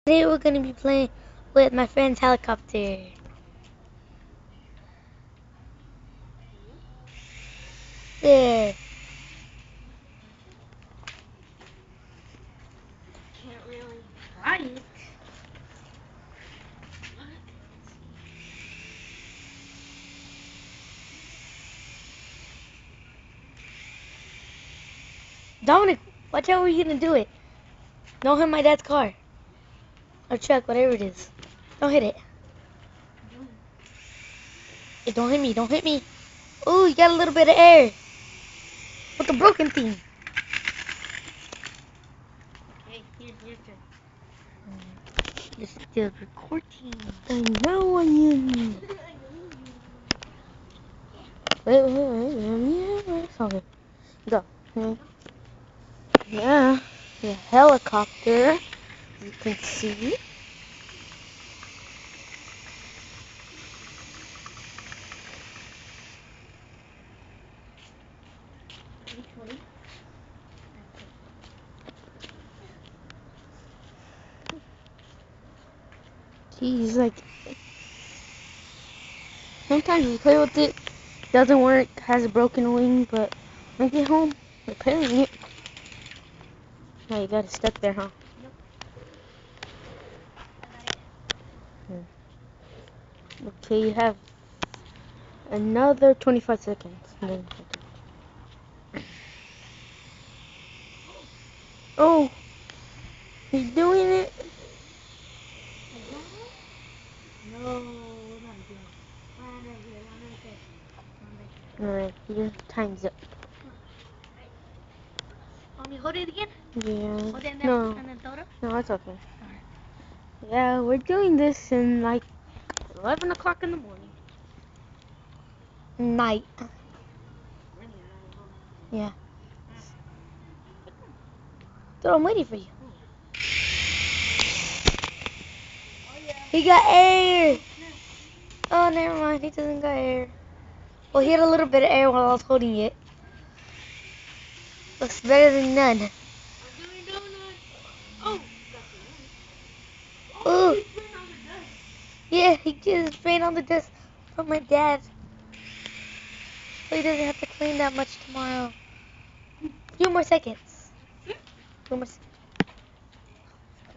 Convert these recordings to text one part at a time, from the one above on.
Today we're going to be playing with my friend's helicopter. There. Can't really fly it. Dominic, watch out where you're going to do it. Don't hit my dad's car. Or truck, whatever it is. Don't hit it. Hey, don't hit me, don't hit me. Ooh, you got a little bit of air. With the broken thing. Okay, here's your turn. This is still recording. I know I am. Wait. Okay. Go. Yeah. The helicopter. You can see. Jeez, like, sometimes we play with it, doesn't work, has a broken wing, but when I get home, repairing it. Now you got it stuck there, huh? Yep. Okay, you have another 25 seconds. And then oh, he's doing it. No, we're not doing it. Alright, your time's up. Want me to hold it again? Yeah. Hold it and then throw it? No, it's okay. Alright. Yeah, we're doing this in like 11 o'clock in the morning. Night. Yeah. So I'm waiting for you. He got air. Oh, never mind. He doesn't got air. Well, he had a little bit of air while I was holding it. Looks better than none. I'm doing donuts. Oh, Ooh. he's spraying on the dust. Yeah, he just sprayed on the dust from my dad. So he doesn't have to clean that much tomorrow. Few more seconds. Few more seconds.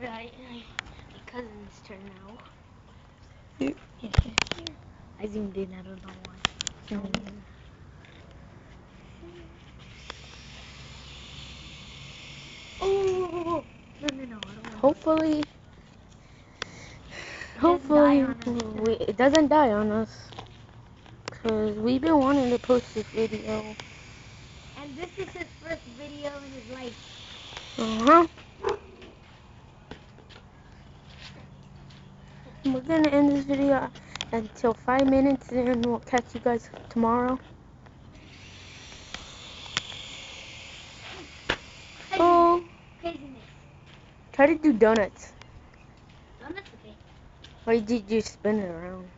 Right, my cousin's turn now. Yeah. I zoomed in, I don't know why. Oh, no, I don't want Hopefully, it doesn't die on us. Because we've been wanting to post this video. And this is his first video in his life. Uh-huh. We're going to end this video until 5 minutes and we'll catch you guys tomorrow. Oh, Craziness. try to do donuts. Donuts, okay. Or did you spin it around?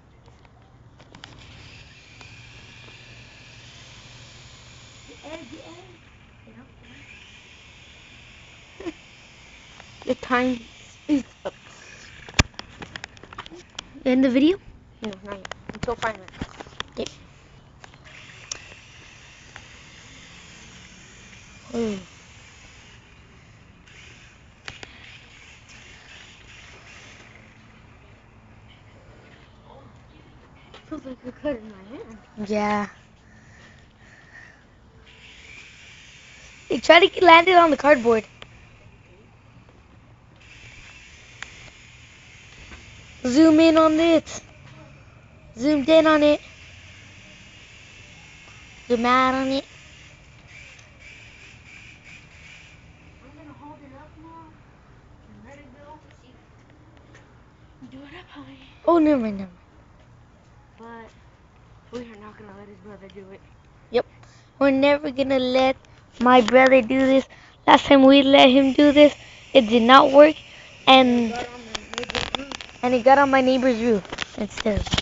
The egg. The time is up. End the video? No, not yet. Until 5 minutes. Okay. Feels like a cut in my hand. Yeah. Hey, try to land it on the cardboard. Zoom in on it. Zoomed in on it. Zoom out on it. I'm gonna hold it up now and let it go. See. Do it up high. Oh, never mind. But we are not gonna let his brother do it. Yep. We're never gonna let my brother do this. Last time we let him do this, it did not work, and Got on the neighbor's roof. he got on my neighbor's roof instead.